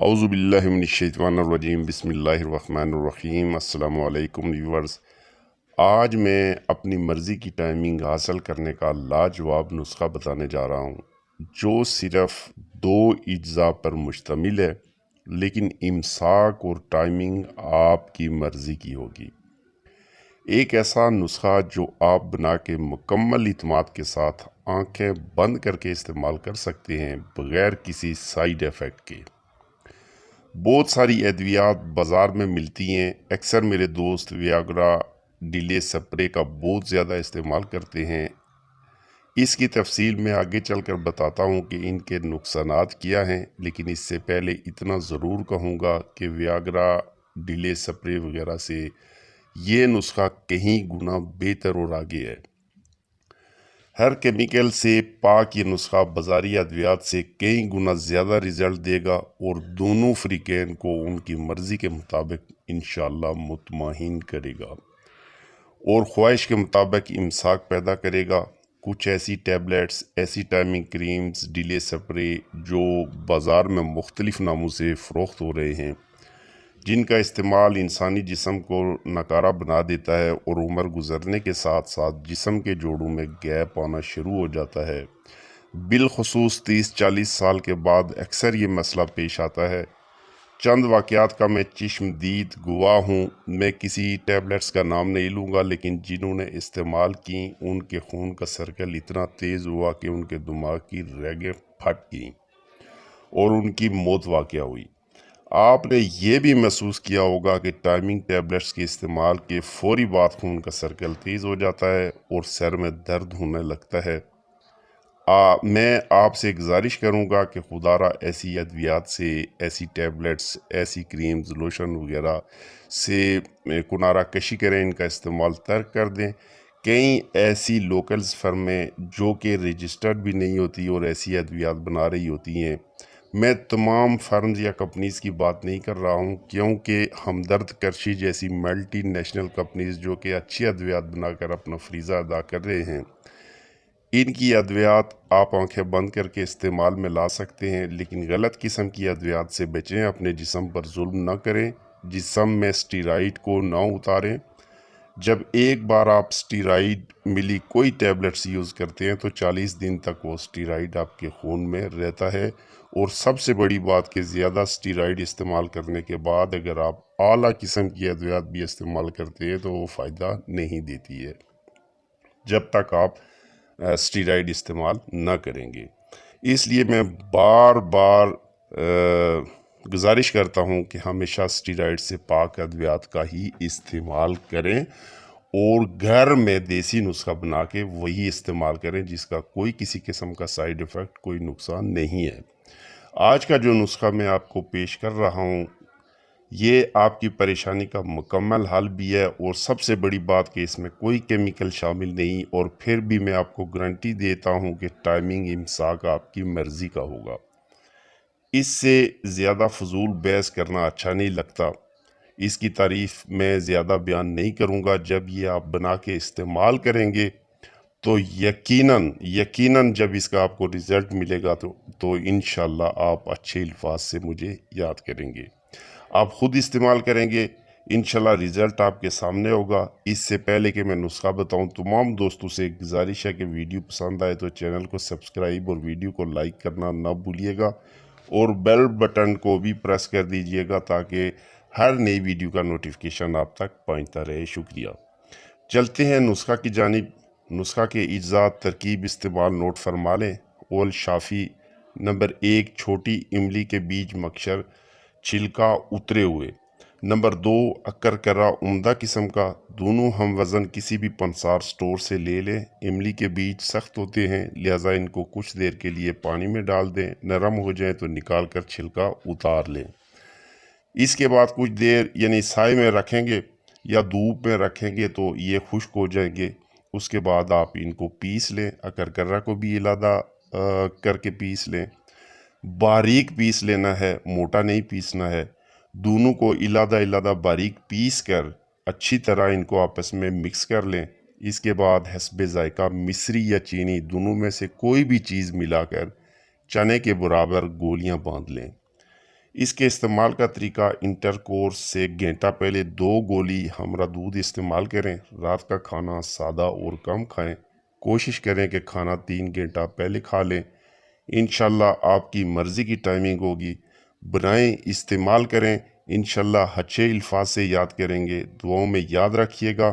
اعوذ باللہ من الشیطان الرجیم بسم اللہ الرحمن الرحیم۔ السلام علیکم ویورز، آج میں اپنی مرضی کی ٹائمنگ حاصل کرنے کا لاجواب نسخہ بتانے جا رہا ہوں جو صرف 2 اجزاء پر مشتمل ہے، لیکن امساک اور ٹائمنگ آپ کی مرضی کی ہوگی۔ ایک ایسا نسخہ جو آپ بنا کے مکمل اعتماد کے ساتھ آنکھیں بند کر کے استعمال کر سکتے ہیں بغیر کسی سائیڈ ایفیکٹ کے۔ بہت ساری ادویات بازار میں ملتی ہیں، اکثر میرے دوست ویاگرا ڈیلے سپرے کا بہت زیادہ استعمال کرتے ہیں۔ اس کی تفصیل میں آگے چل کر بتاتا ہوں کہ ان کے نقصانات کیا ہیں، لیکن اس سے پہلے اتنا ضرور کہوں گا کہ ویاگرا ڈیلے سپرے وغیرہ سے یہ نسخہ کہیں گنا بہتر اور آگے ہے۔ ہر کیمیکل سے پاک یہ نسخہ بازاری ادویات سے کئی گنا زیادہ رزلٹ دے گا اور دونوں فریقین کو ان کی مرضی کے مطابق انشاءاللہ مطمئن کرے گا اور خواہش کے مطابق امساک پیدا کرے گا۔ کچھ ایسی ٹیبلٹس، ایسی ٹائمنگ کریمز، ڈیلے سپرے جو بازار میں مختلف ناموں سے فروخت ہو رہے ہیں، جن کا استعمال انسانی جسم کو ناکارہ بنا دیتا ہے اور عمر گزرنے کے ساتھ ساتھ جسم کے جوڑوں میں گیپ آنا شروع ہو جاتا ہے۔ بالخصوص 30-40 سال کے بعد اکثر یہ مسئلہ پیش آتا ہے۔ چند واقعات کا میں چشم دید گواہ ہوں۔ میں کسی ٹیبلٹس کا نام نہیں لوں گا، لیکن جنہوں نے استعمال کی ان کے خون کا سرکل اتنا تیز ہوا کہ ان کے دماغ کی رگیں پھٹ گئیں اور ان کی موت واقع ہوئی۔ آپ نے یہ بھی محسوس کیا ہوگا کہ ٹائمنگ ٹیبلٹس کے استعمال کے فوری بعد خون کا سرکل تیز ہو جاتا ہے اور سر میں درد ہونے لگتا ہے۔ میں آپ سے گزارش کروں گا کہ خدارہ ایسی ادویات سے، ایسی ٹیبلٹس، ایسی کریمز، لوشن وغیرہ سے کنارہ کشی کریں، ان کا استعمال ترک کر دیں۔ کئی ایسی لوکلز فرمیں جو کہ رجسٹرڈ بھی نہیں ہوتی اور ایسی ادویات بنا رہی ہوتی ہیں۔ میں تمام فرمز یا کمپنیز کی بات نہیں کر رہا ہوں، کیونکہ ہمدرد کرشی جیسی ملٹی نیشنل کمپنیز جو کہ اچھی ادویات بنا کر اپنا فریضہ ادا کر رہے ہیں، ان کی ادویات آپ آنکھیں بند کر کے استعمال میں لا سکتے ہیں، لیکن غلط قسم کی ادویات سے بچیں۔ اپنے جسم پر ظلم نہ کریں، جسم میں اسٹیرائڈ کو نہ اتاریں۔ جب ایک بار آپ اسٹیرائڈ ملی کوئی ٹیبلٹس یوز کرتے ہیں تو 40 دن تک وہ اسٹیرائڈ آپ کے خون میں رہتا ہے، اور سب سے بڑی بات کہ زیادہ اسٹیرائڈ استعمال کرنے کے بعد اگر آپ اعلیٰ قسم کی ادویات بھی استعمال کرتے ہیں تو وہ فائدہ نہیں دیتی ہے جب تک آپ اسٹیرائڈ استعمال نہ کریں گے۔ اس لیے میں بار بار گزارش کرتا ہوں کہ ہمیشہ اسٹیرائڈ سے پاک ادویات کا ہی استعمال کریں اور گھر میں دیسی نسخہ بنا کے وہی استعمال کریں جس کا کوئی کسی قسم کا سائیڈ ایفیکٹ، کوئی نقصان نہیں ہے۔ آج کا جو نسخہ میں آپ کو پیش کر رہا ہوں یہ آپ کی پریشانی کا مکمل حل بھی ہے، اور سب سے بڑی بات کہ اس میں کوئی کیمیکل شامل نہیں، اور پھر بھی میں آپ کو گارنٹی دیتا ہوں کہ ٹائمنگ امساک آپ کی مرضی کا ہوگا۔ اس سے زیادہ فضول بحث کرنا اچھا نہیں لگتا۔ اس کی تعریف میں زیادہ بیان نہیں کروں گا۔ جب یہ آپ بنا کے استعمال کریں گے تو یقیناً جب اس کا آپ کو رزلٹ ملے گا تو انشاءاللہ آپ اچھے الفاظ سے مجھے یاد کریں گے۔ آپ خود استعمال کریں گے، انشاءاللہ رزلٹ آپ کے سامنے ہوگا۔ اس سے پہلے کہ میں نسخہ بتاؤں، تمام دوستوں سے ایک گزارش ہے کہ ویڈیو پسند آئے تو چینل کو سبسکرائب اور ویڈیو کو لائک کرنا نہ بھولیے گا، اور بیل بٹن کو بھی پریس کر دیجئے گا تاکہ ہر نئی ویڈیو کا نوٹیفیکیشن آپ تک پہنچتا رہے۔ شکریہ۔ چلتے ہیں نسخہ کی جانب۔ نسخہ کے اجزاء، ترکیب، استعمال نوٹ فرما لیں۔ اول شافی۔ نمبر 1 چھوٹی املی کے بیج مکشر، چھلکا اترے ہوئے۔ نمبر 2 اکرکرا عمدہ قسم کا، دونوں ہم وزن کسی بھی پنسار سٹور سے لے لیں۔ املی کے بیج سخت ہوتے ہیں لہٰذا ان کو کچھ دیر کے لیے پانی میں ڈال دیں، نرم ہو جائیں تو نکال کر چھلکا اتار لیں۔ اس کے بعد کچھ دیر یعنی سائے میں رکھیں گے یا دھوپ میں رکھیں گے تو یہ خشک ہو جائیں گے۔ اس کے بعد آپ ان کو پیس لیں، اکرکرا کو بھی علیحدہ کر کے پیس لیں۔ باریک پیس لینا ہے، موٹا نہیں پیسنا ہے۔ دونوں کو علیحدہ باریک پیس کر اچھی طرح ان کو آپس میں مکس کر لیں۔ اس کے بعد حسب ذائقہ مصری یا چینی دونوں میں سے کوئی بھی چیز ملا کر چنے کے برابر گولیاں باندھ لیں۔ اس کے استعمال کا طریقہ انٹر کورس سے گھنٹہ پہلے 2 گولی ہمرا دودھ استعمال کریں۔ رات کا کھانا سادہ اور کم کھائیں۔ کوشش کریں کہ کھانا 3 گھنٹہ پہلے کھا لیں۔ انشاءاللہ آپ کی مرضی کی ٹائمنگ ہوگی۔ بنائیں، استعمال کریں، انشاءاللہ اچھے الفاظ سے یاد کریں گے۔ دعاؤں میں یاد رکھیے گا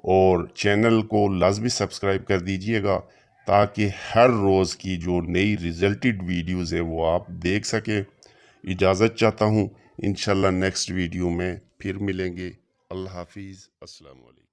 اور چینل کو لازمی سبسکرائب کر دیجئے گا تاکہ ہر روز کی جو نئی ریزلٹڈ ویڈیوز ہیں وہ آپ دیکھ سکیں۔ اجازت چاہتا ہوں، انشاءاللہ نیکسٹ ویڈیو میں پھر ملیں گے۔ اللہ حافظ، السلام علیکم۔